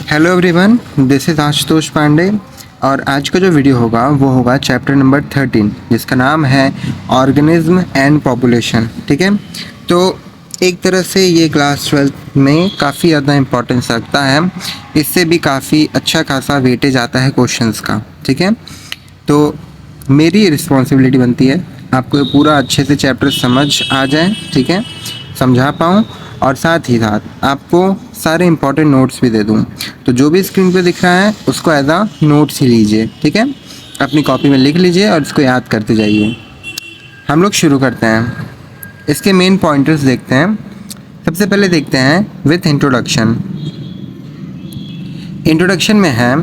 Hello everyone, this is Ashutosh Pandey और आज का जो वीडियो होगा वो होगा चैप्टर नंबर 13 जिसका नाम है ऑर्गेनिज्म एंड पॉपुलेशन। ठीक है, तो एक तरह से ये क्लास 12 में काफ़ी ज़्यादा इम्पोर्टेंस रखता है। इससे भी काफ़ी अच्छा खासा वेटेज आता है क्वेश्चंस का। ठीक है, तो मेरी रिस्पॉन्सिबिलिटी बनती है आपको पूरा अच्छे से चैप्टर समझ आ जाए, ठीक है, समझा पाऊँ और साथ ही साथ आपको सारे इंपॉर्टेंट नोट्स भी दे दूँ। तो जो भी स्क्रीन पे दिख रहा है उसको एज आ नोट्स ही लीजिए, ठीक है, अपनी कॉपी में लिख लीजिए और इसको याद करते जाइए। हम लोग शुरू करते हैं। इसके मेन पॉइंटर्स देखते हैं। सबसे पहले देखते हैं विथ इंट्रोडक्शन। इंट्रोडक्शन में है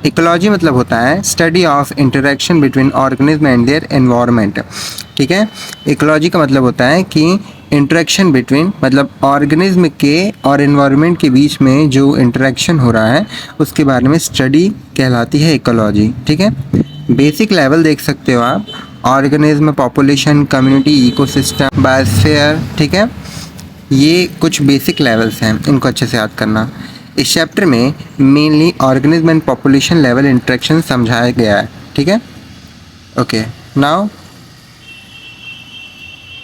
इकोलॉजी मतलब होता है study of interaction between organism and their environment. ठीक है, इकोलॉजी का मतलब होता है कि इंटरेक्शन बिटवीन मतलब ऑर्गेनिज्म के और एनवायरनमेंट के बीच में जो इंटरेक्शन हो रहा है उसके बारे में स्टडी कहलाती है इकोलॉजी। ठीक है, बेसिक लेवल देख सकते हो आप, organism, population, community, ecosystem, biosphere. ठीक है, ये कुछ बेसिक लेवल्स हैं, इनको अच्छे से याद करना। इस चैप्टर में mainly organism and population level interaction समझाया गया है। ठीक है, ओके, नाउ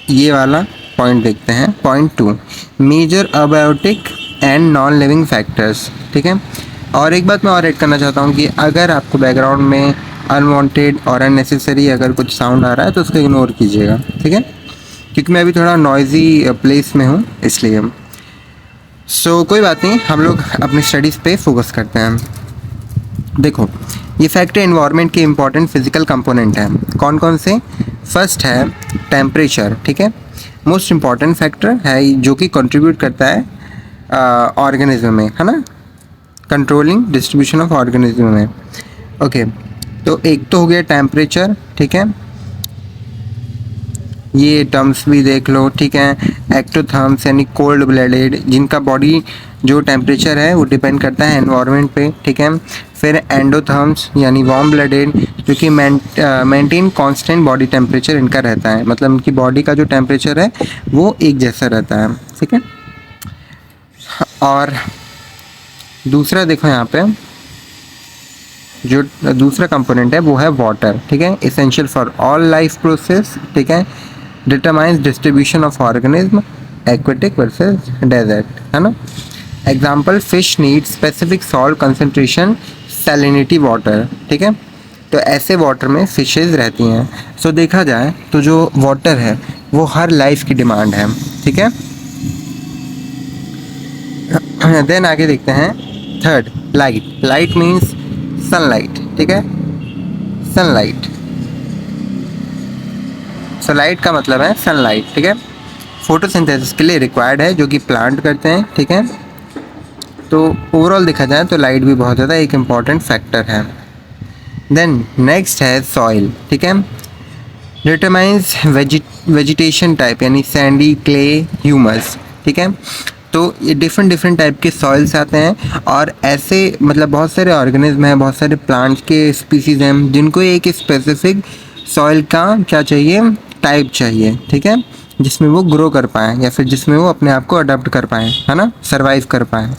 ये वाला पॉइंट देखते हैं। Point 2, major abiotic and non living factors. ठीक है, और एक बात मैं और ऐड करना चाहता हूँ कि अगर आपको बैकग्राउंड में अनवांटेड और अननेसेसरी अगर कुछ साउंड आ रहा है तो उसको इग्नोर कीजिएगा। ठीक है, क्योंकि मैं अभी थोड़ा नॉइजी प्लेस में हूँ इसलिए। कोई बात नहीं, हम लोग अपनी स्टडीज़ पे फोकस करते हैं। देखो, ये फैक्टर एनवायरनमेंट के इंपॉर्टेंट फिजिकल कंपोनेंट हैं। कौन कौन से? फर्स्ट है टेम्परेचर। ठीक है, मोस्ट इम्पॉर्टेंट फैक्टर है जो कि कंट्रीब्यूट करता है ऑर्गेनिज्म में, है ना, कंट्रोलिंग डिस्ट्रीब्यूशन ऑफ ऑर्गेनिज्म में। ओके, तो एक तो हो गया टेम्परेचर। ठीक है, ये टर्म्स भी देख लो। ठीक है, एक्टोथर्म्स यानी कोल्ड ब्लडेड, जिनका बॉडी जो टेम्परेचर है वो डिपेंड करता है एनवायरनमेंट पे। ठीक है, फिर एंडोथर्म्स यानी वार्म ब्लडेड, जो कि मेंटेन कांस्टेंट बॉडी टेम्परेचर इनका रहता है, मतलब इनकी बॉडी का जो टेम्परेचर है वो एक जैसा रहता है। ठीक है, और दूसरा देखो यहाँ पे जो दूसरा कंपोनेंट है वो है वाटर। ठीक है, essential for all life process. ठीक है, determines distribution of organism, aquatic versus desert, है ना। Example, fish need specific salt concentration, salinity water. ठीक है, तो ऐसे वाटर में फिशेज रहती हैं। देखा जाए तो जो वाटर है वो हर लाइफ की डिमांड है। ठीक है, देन आगे देखते हैं थर्ड, लाइट मीन्स सनलाइट। ठीक है, सनलाइट, लाइट का मतलब है सनलाइट। ठीक है, फोटोसिंथेसिस के लिए रिक्वायर्ड है जो कि प्लांट करते हैं। ठीक है, तो ओवरऑल देखा जाए तो लाइट भी बहुत ज़्यादा एक इम्पॉर्टेंट फैक्टर है। देन नेक्स्ट है सॉइल। ठीक है, डिटरमाइंस वेजिटेशन टाइप यानी सैंडी, क्ले, ह्यूमस। ठीक है, तो ये डिफरेंट टाइप के सॉइल्स आते हैं और ऐसे मतलब बहुत सारे ऑर्गेनिज्म हैं, बहुत सारे प्लांट्स के स्पीसीज हैं जिनको एक स्पेसिफिक सॉइल का क्या चाहिए, टाइप चाहिए। ठीक है, जिसमें वो ग्रो कर पाएँ या फिर जिसमें वो अपने आप को अडॉप्ट कर पाएँ, है ना, सर्वाइव कर पाएँ।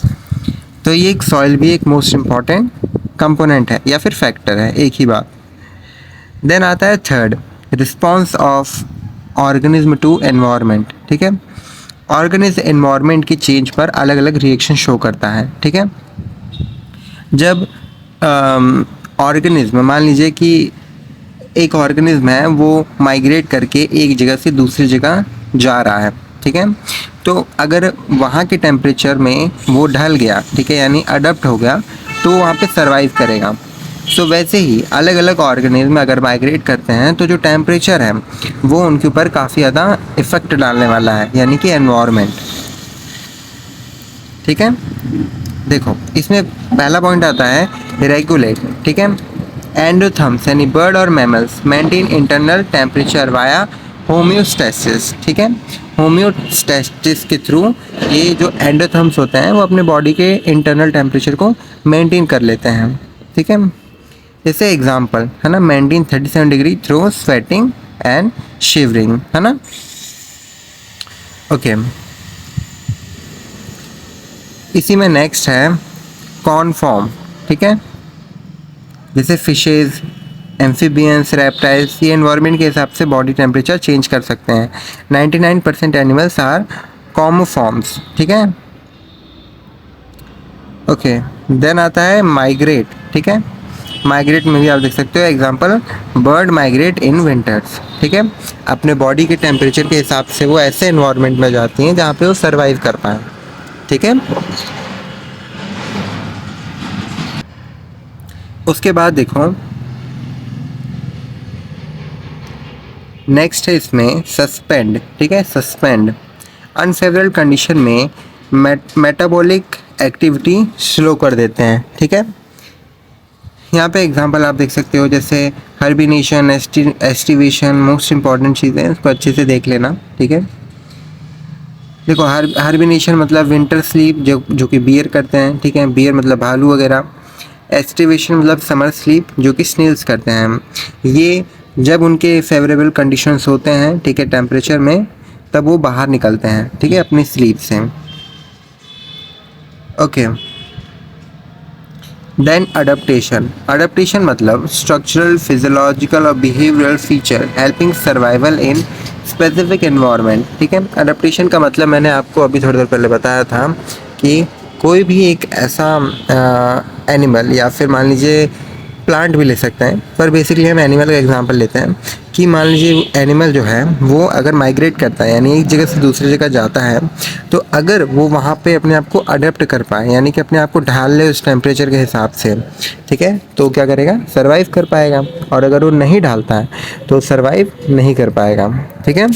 तो ये एक सॉइल भी एक मोस्ट इम्पॉर्टेंट कंपोनेंट है या फिर फैक्टर है, एक ही बात। देन आता है third, response of organism to environment. ठीक है, ऑर्गेनिज्म एनवायरनमेंट की चेंज पर अलग अलग रिएक्शन शो करता है। ठीक है, जब ऑर्गेनिज्म, मान लीजिए कि एक ऑर्गेनिज्म है वो माइग्रेट करके एक जगह से दूसरी जगह जा रहा है। ठीक है, तो अगर वहाँ के टेम्परेचर में वो ढल गया, ठीक है, यानी अडप्ट हो गया, तो वहाँ पे सरवाइव करेगा। वैसे ही अलग अलग ऑर्गेनिज्म अगर माइग्रेट करते हैं तो जो टेम्परेचर है वो उनके ऊपर काफ़ी ज़्यादा इफ़ेक्ट डालने वाला है, यानी कि एनवायरनमेंट। ठीक है, देखो इसमें पहला पॉइंट आता है रेगुलेट। ठीक है, एंडोथर्म्स यानी बर्ड और mammals maintain internal temperature via homeostasis. ठीक है, होम्योस्टेसिस के थ्रू ये जो एंडोथर्म्स होते हैं वो अपने बॉडी के इंटरनल टेम्परेचर को मेंटेन कर लेते हैं। ठीक है, जैसे एग्जांपल है ना, maintain 37 degree through sweating and shivering, है ना। ओके, इसी में नेक्स्ट है कॉनफॉर्म, ठीक है, जैसे फिशेज, एम्फीबियंस, रेप्टाइल्स, ये एनवायरनमेंट के हिसाब से बॉडी टेम्परेचर चेंज कर सकते हैं। 99% एनिमल्स आर कॉमोफॉर्म्स, ठीक है। ओके, देन आता है माइग्रेट, ठीक है। माइग्रेट में भी आप देख सकते हो example, bird migrate in winters, ठीक है। अपने बॉडी के टेम्परेचर के हिसाब से वो ऐसे एनवायरनमेंट में जाती हैं जहाँ पे वो सर्वाइव कर पाएँ, ठीक है। उसके बाद देखो नेक्स्ट है इसमें सस्पेंड, ठीक है। सस्पेंड अनफेवरेबल कंडीशन में मेटाबॉलिक एक्टिविटी स्लो कर देते हैं, ठीक है। यहाँ पे एग्जांपल आप देख सकते हो, जैसे हर्बिनेशन, एस्टिवेशन, मोस्ट इंपॉर्टेंट चीज़ें इसको अच्छे से देख लेना, ठीक है। देखो हर्बिनेशन मतलब विंटर स्लीप जो कि बियर करते हैं, ठीक है। बियर मतलब भालू वगैरह। एस्टिवेशन मतलब समर स्लीप जो कि स्नेल्स करते हैं। ये जब उनके फेवरेबल कंडीशंस होते हैं, ठीक है, टेम्परेचर में, तब वो बाहर निकलते हैं, ठीक है, अपनी स्लीप से। Okay, then adaptation. अडप्टेशन मतलब स्ट्रक्चरल, फिजियोलॉजिकल और behavioural feature helping survival in specific environment, ठीक है। अडप्टेशन का मतलब मैंने आपको अभी थोड़ी देर पहले बताया था कि कोई भी एक ऐसा एनिमल या फिर मान लीजिए प्लांट भी ले सकते हैं, पर बेसिकली हम एनिमल का एग्जांपल लेते हैं कि मान लीजिए एनिमल जो है वो अगर माइग्रेट करता है, यानी एक जगह से दूसरी जगह जाता है, तो अगर वो वहाँ पे अपने आप को अडेप्ट कर पाए, यानी कि अपने आप को ढाल ले उस टेम्परेचर के हिसाब से, ठीक है, तो क्या करेगा, सर्वाइव कर पाएगा। और अगर वो नहीं ढालता है तो सर्वाइव नहीं कर पाएगा, ठीक है।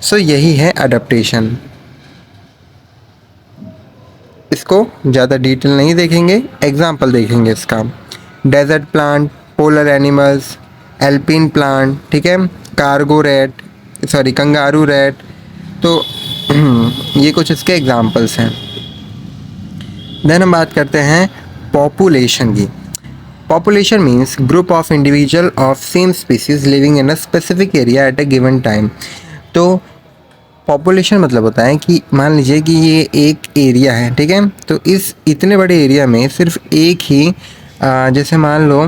सो यही है अडेप्टेशन। इसको ज़्यादा डिटेल नहीं देखेंगे, एग्जाम्पल देखेंगे इसका। Desert plant, polar animals, alpine plant, ठीक है, cargo rat, sorry kangaroo rat, तो ये कुछ इसके एग्जांपल्स हैं। देन हम बात करते हैं पॉपुलेशन की। Population means group of individual of same species living in a specific area at a given time. तो पॉपुलेशन मतलब होता है कि मान लीजिए कि ये एक एरिया है, ठीक है, तो इस इतने बड़े एरिया में सिर्फ एक ही जैसे मान लो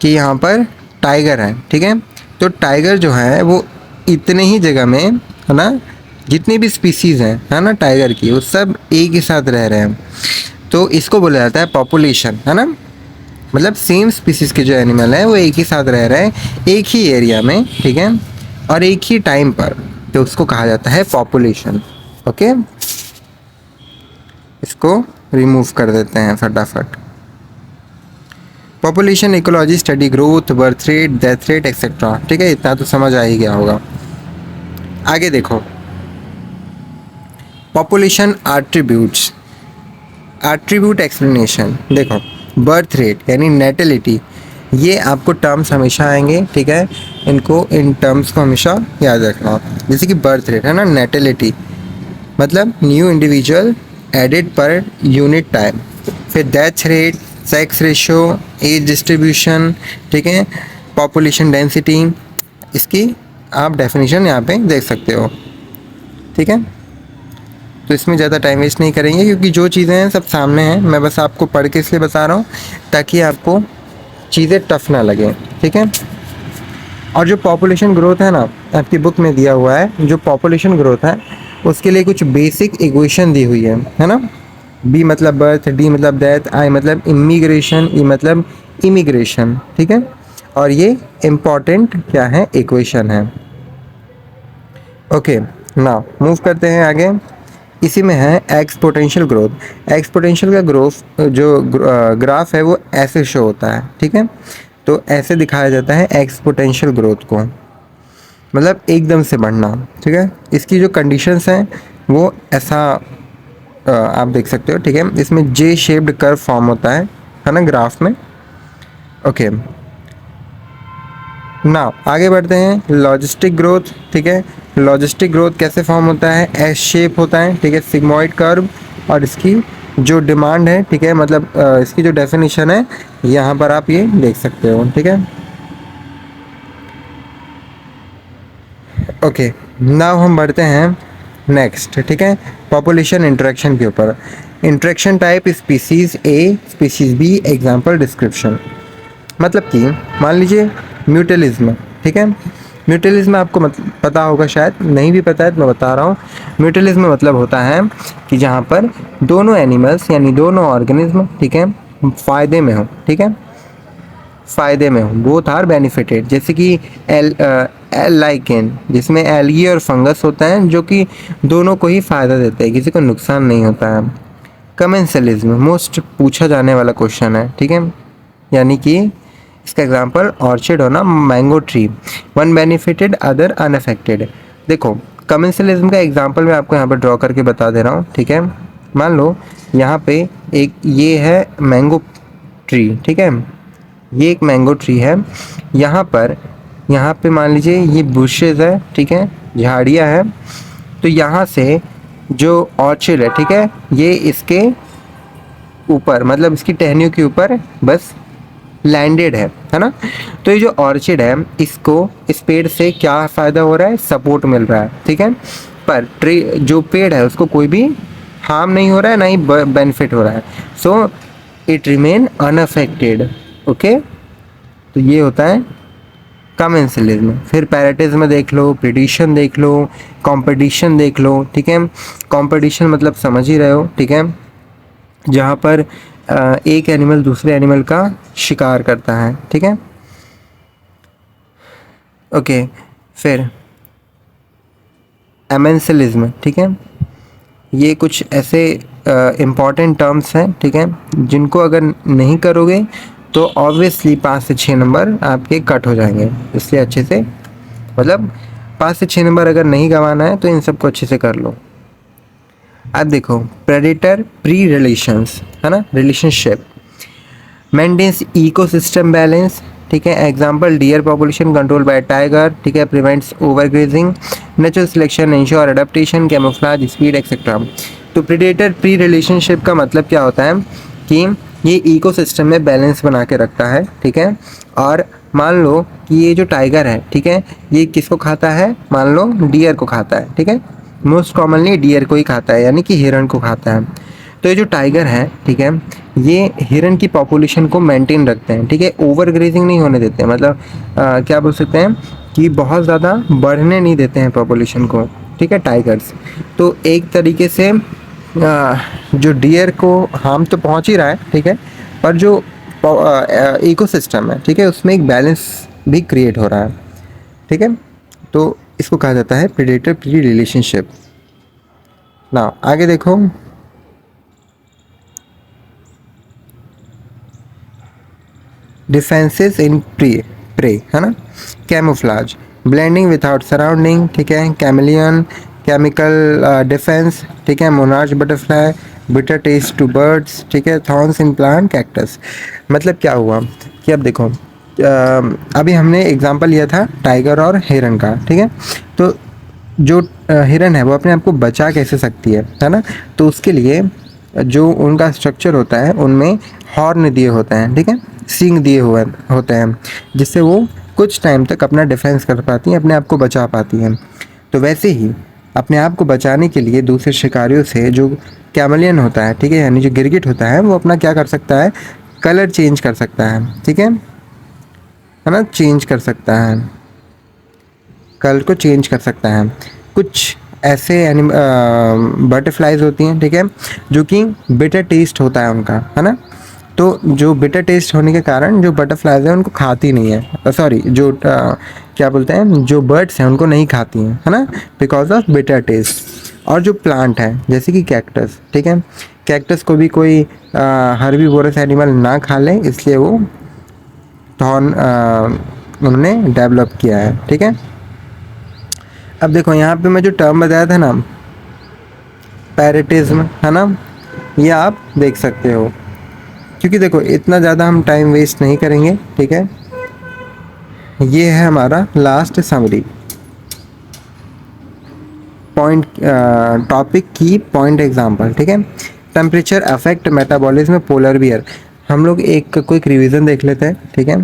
कि यहाँ पर टाइगर है, ठीक है, तो टाइगर जो है वो इतने ही जगह में, है ना, जितनी भी स्पीसीज़ हैं, है ना, टाइगर की, वो सब एक ही साथ रह रहे हैं, तो इसको बोला जाता है पॉपुलेशन, है ना। मतलब सेम स्पीसीज़ के जो एनिमल हैं वो एक ही साथ रह रहे हैं एक ही एरिया में, ठीक है, और एक ही टाइम पर, तो उसको कहा जाता है पॉपुलेशन। ओके, इसको रिमूव कर देते हैं फटाफट। Population ecology study growth, birth rate, death rate etcetera, ठीक है, इतना तो समझ आ ही गया होगा। आगे देखो पॉपुलेशन एट्रीब्यूट्स, एट्रीब्यूट एक्सप्लेनेशन। देखो बर्थ रेट यानी नेटिलिटी, ये आपको टर्म्स हमेशा आएंगे, ठीक है, इनको इन टर्म्स को हमेशा याद रखना। जैसे कि बर्थ रेट है ना, नेटिलिटी मतलब new individual added per unit time. फिर death rate, sex ratio, age distribution, ठीक है, पॉपुलेशन डेंसिटी, इसकी आप डेफिनेशन यहाँ पे देख सकते हो, ठीक है। तो इसमें ज़्यादा टाइम वेस्ट नहीं करेंगे क्योंकि जो चीज़ें हैं सब सामने हैं, मैं बस आपको पढ़ के इसलिए बता रहा हूँ ताकि आपको चीज़ें टफ ना लगे, ठीक है। और जो पॉपुलेशन ग्रोथ है ना, आपकी बुक में दिया हुआ है, जो पॉपुलेशन ग्रोथ है उसके लिए कुछ बेसिक इक्वेशन दी हुई है ना। बी मतलब बर्थ, डी मतलब डेथ, आई मतलब इमिग्रेशन, ई मतलब इमिग्रेशन, ठीक है। और ये इम्पॉर्टेंट क्या है, इक्वेशन है। ओके, नाउ मूव करते हैं आगे। इसी में है एक्सपोनेंशियल ग्रोथ। एक्सपोनेंशियल का ग्रोथ जो ग्राफ है वो ऐसे शो होता है, ठीक है, तो ऐसे दिखाया जाता है एक्सपोनेंशियल ग्रोथ को, मतलब एकदम से बढ़ना, ठीक है। इसकी जो कंडीशंस हैं वो ऐसा आप देख सकते हो, ठीक है। इसमें जे शेप्ड कर्व फॉर्म होता है ना ग्राफ में। ओके, नाउ आगे बढ़ते हैं लॉजिस्टिक ग्रोथ, ठीक है। लॉजिस्टिक ग्रोथ कैसे फॉर्म होता है, एस शेप होता है, ठीक है, सिग्मॉइड कर्व, और इसकी जो डिमांड है, ठीक है, मतलब इसकी जो डेफिनेशन है यहाँ पर आप ये देख सकते हो, ठीक है। ओके, नाउ हम बढ़ते हैं नेक्स्ट, ठीक है, पॉपुलेशन इंटरेक्शन के ऊपर। इंट्रैक्शन टाइप स्पीसीज ए, स्पीसीज बी, एग्जाम्पल डिस्क्रिप्शन। मतलब कि मान लीजिए म्यूटलिज्म, ठीक है। म्यूटलिज्म आपको पता होगा, शायद नहीं भी पता है तो मैं बता रहा हूँ। म्यूटलिज्म मतलब होता है कि जहाँ पर दोनों एनिमल्स यानी दोनों ऑर्गेनिज्म, ठीक है, फ़ायदे में हो, ठीक है, फ़ायदे में हो, बोथ आर बेनिफिटेड। जैसे कि एल लाइकेन जिसमें एल्गी और फंगस होता है जो कि दोनों को ही फ़ायदा देते हैं, किसी को नुकसान नहीं होता है। कमेंसलिज्म मोस्ट पूछा जाने वाला क्वेश्चन है, ठीक है, यानी कि इसका एग्जांपल ऑर्चिड होना, mango tree, one benefited other unaffected. देखो कमेंसलिज्म का एग्जांपल मैं आपको यहाँ पर ड्रॉ करके बता दे रहा हूँ, ठीक है। मान लो यहाँ पे एक ये है मैंगो ट्री, ठीक है, ये एक मैंगो ट्री है। यहाँ पे मान लीजिए ये बुशेज है, ठीक है, झाड़ियाँ हैं। तो यहाँ से जो ऑर्चिड है, ठीक है, ये इसके ऊपर मतलब इसकी टहनियों के ऊपर बस लैंडेड है ना। तो ये जो ऑर्चिड है इसको इस पेड़ से क्या फ़ायदा हो रहा है, सपोर्ट मिल रहा है, ठीक है। पर ट्री जो पेड़ है उसको कोई भी हार्म नहीं हो रहा है, ना ही बेनिफिट हो रहा है। So it remain unaffected. Okay, तो ये होता है कमेंसलिज्म। फिर पैरेटिज्म देख लो, प्रिडिशन देख लो, कंपटीशन देख लो, ठीक है। कंपटीशन मतलब समझ ही रहे हो, ठीक है, जहाँ पर एक एनिमल दूसरे एनिमल का शिकार करता है, ठीक है। ओके, फिर एमेंसलिज्म, ठीक है, ये कुछ ऐसे इम्पॉर्टेंट टर्म्स हैं, ठीक है, जिनको अगर नहीं करोगे तो ऑब्वियसली 5 से 6 नंबर आपके कट हो जाएंगे। इसलिए अच्छे से मतलब 5 से 6 नंबर अगर नहीं गंवाना है तो इन सबको अच्छे से कर लो। अब देखो प्रेडेटर प्री रिलेशंस, है ना, रिलेशनशिप मेंटेन्स इकोसिस्टम बैलेंस, ठीक है। Example deer population control by tiger, ठीक है, prevents overgrazing, natural selection ensure adaptation, camouflage speed etcetera. तो प्रेडेटर प्री रिलेशनशिप का मतलब क्या होता है कि ये इकोसिस्टम में बैलेंस बना के रखता है, ठीक है। और मान लो कि ये जो टाइगर है, ठीक है, ये किसको खाता है, मान लो डियर को खाता है, ठीक है, मोस्ट कॉमनली डियर को ही खाता है, यानी कि हिरण को खाता है। तो ये जो टाइगर है, ठीक है, ये हिरण की पॉपुलेशन को मेंटेन रखते हैं, ठीक है, ओवर ग्रेजिंग नहीं होने देते हैं, मतलब क्या बोल सकते हैं कि बहुत ज़्यादा बढ़ने नहीं देते हैं पॉपुलेशन को, ठीक है, टाइगर्स। तो एक तरीके से जो डियर को हार्म तो पहुंच ही रहा है, ठीक है, पर जो इकोसिस्टम है, ठीक है, उसमें एक बैलेंस भी क्रिएट हो रहा है, ठीक है। तो इसको कहा जाता है प्रेडेटर प्री रिलेशनशिप। ना आगे देखो, डिफेंसेस इन प्रे, है ना, कैमोफ्लेज, ब्लेंडिंग विदाउट सराउंडिंग, ठीक है, कैमिलियन, केमिकल डिफेंस, ठीक है, monarch butterfly, bitter taste to birds, ठीक है, थॉर्न्स इन प्लांट, कैक्टस। मतलब क्या हुआ कि अब देखो अभी हमने एग्जांपल लिया था टाइगर और हिरन का, ठीक है। तो जो हिरन है वो अपने आप को बचा कैसे सकती है ना। तो उसके लिए जो उनका स्ट्रक्चर होता है उनमें हॉर्न दिए होते हैं, ठीक है, सींग दिए हुए होते हैं, जिससे वो कुछ टाइम तक अपना डिफेंस कर पाती हैं, अपने आप को बचा पाती हैं। तो वैसे ही अपने आप को बचाने के लिए दूसरे शिकारियों से जो कैमलियन होता है, ठीक है, यानी जो गिरगिट होता है, वो अपना क्या कर सकता है, कलर चेंज कर सकता है, ठीक है ना, चेंज कर सकता है, कलर को चेंज कर सकता है। कुछ ऐसे बटरफ्लाइज होती हैं, ठीक है, जो कि बिटर टेस्ट होता है उनका, है ना। तो जो बिटर टेस्ट होने के कारण जो बटरफ्लाइज हैं उनको खाती नहीं है, सॉरी जो क्या बोलते हैं, जो बर्ड्स हैं उनको नहीं खाती हैं, है ना, बिकॉज ऑफ बिटर टेस्ट। और जो प्लांट है जैसे कि कैक्टस, ठीक है, कैक्टस को भी कोई हर्बीवोरस एनिमल ना खा ले, इसलिए वो थॉर्न उन्होंने डेवलप किया है, ठीक है। अब देखो यहाँ पे मैं जो टर्म बताया था ना, पैरेटिज्म, है ना, ये आप देख सकते हो, क्योंकि देखो इतना ज़्यादा हम टाइम वेस्ट नहीं करेंगे, ठीक है। ये है हमारा लास्ट समरी, पॉइंट टॉपिक की पॉइंट एग्जांपल, ठीक है। Temperature affect metabolism polar bear. हम लोग एक क्विक रिवीजन देख लेते हैं, ठीक है।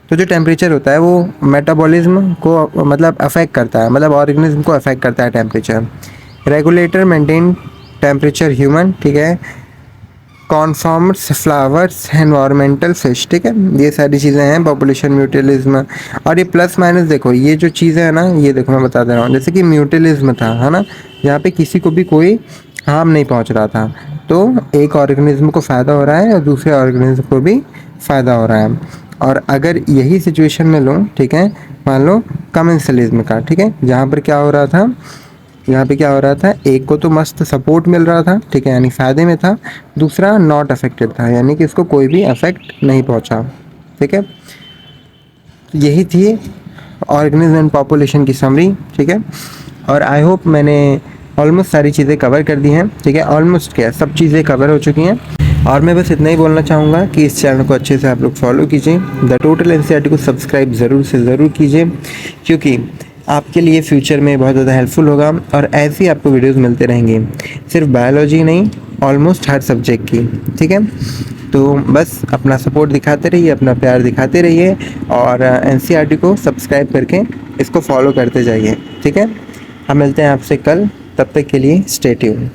तो जो टेम्परेचर होता है वो मेटाबॉलिज्म को मतलब अफेक्ट करता है, मतलब ऑर्गेनिज्म को अफेक्ट करता है temperature. Regulator maintain temperature human, ठीक है, कॉन्फॉर्म्स, फ्लावर्स, एनवायरमेंटल फिश, ठीक है, ये सारी चीज़ें हैं, पॉपुलेशन, म्यूटलिज्म। और ये प्लस माइनस देखो, ये जो चीज़ें हैं ना, ये देखो मैं बता दे रहा हूँ, जैसे कि म्यूटलिज्म था, है ना, यहाँ पे किसी को भी कोई हार्म नहीं पहुँच रहा था, तो एक ऑर्गेनिज्म को फ़ायदा हो रहा है और दूसरे ऑर्गेनिज्म को भी फ़ायदा हो रहा है। और अगर यही सिचुएशन में लूँ, ठीक है, मान लो कमेंसलिज्म का, ठीक है, जहाँ पर क्या हो रहा था, यहाँ पे क्या हो रहा था, एक को तो मस्त सपोर्ट मिल रहा था, ठीक है, यानी फ़ायदे में था, दूसरा नॉट अफेक्टेड था, यानी कि इसको कोई भी अफेक्ट नहीं पहुँचा, ठीक है। यही थी ऑर्गेनिज्म एंड पॉपुलेशन की समरी, ठीक है। और आई होप मैंने ऑलमोस्ट सारी चीज़ें कवर कर दी हैं, ठीक है, ऑलमोस्ट क्या सब चीज़ें कवर हो चुकी हैं। और मैं बस इतना ही बोलना चाहूँगा कि इस चैनल को अच्छे से आप लोग फॉलो कीजिए, द टोटल एनसीईआरटी को सब्सक्राइब ज़रूर से ज़रूर कीजिए, क्योंकि आपके लिए फ्यूचर में बहुत ज़्यादा हेल्पफुल होगा और ऐसे ही आपको वीडियोस मिलते रहेंगे, सिर्फ बायोलॉजी नहीं, ऑलमोस्ट हर सब्जेक्ट की, ठीक है। तो बस अपना सपोर्ट दिखाते रहिए, अपना प्यार दिखाते रहिए और एनसीईआरटी को सब्सक्राइब करके इसको फॉलो करते जाइए, ठीक है। हम मिलते हैं आपसे कल, तब तक के लिए स्टे ट्यून्ड।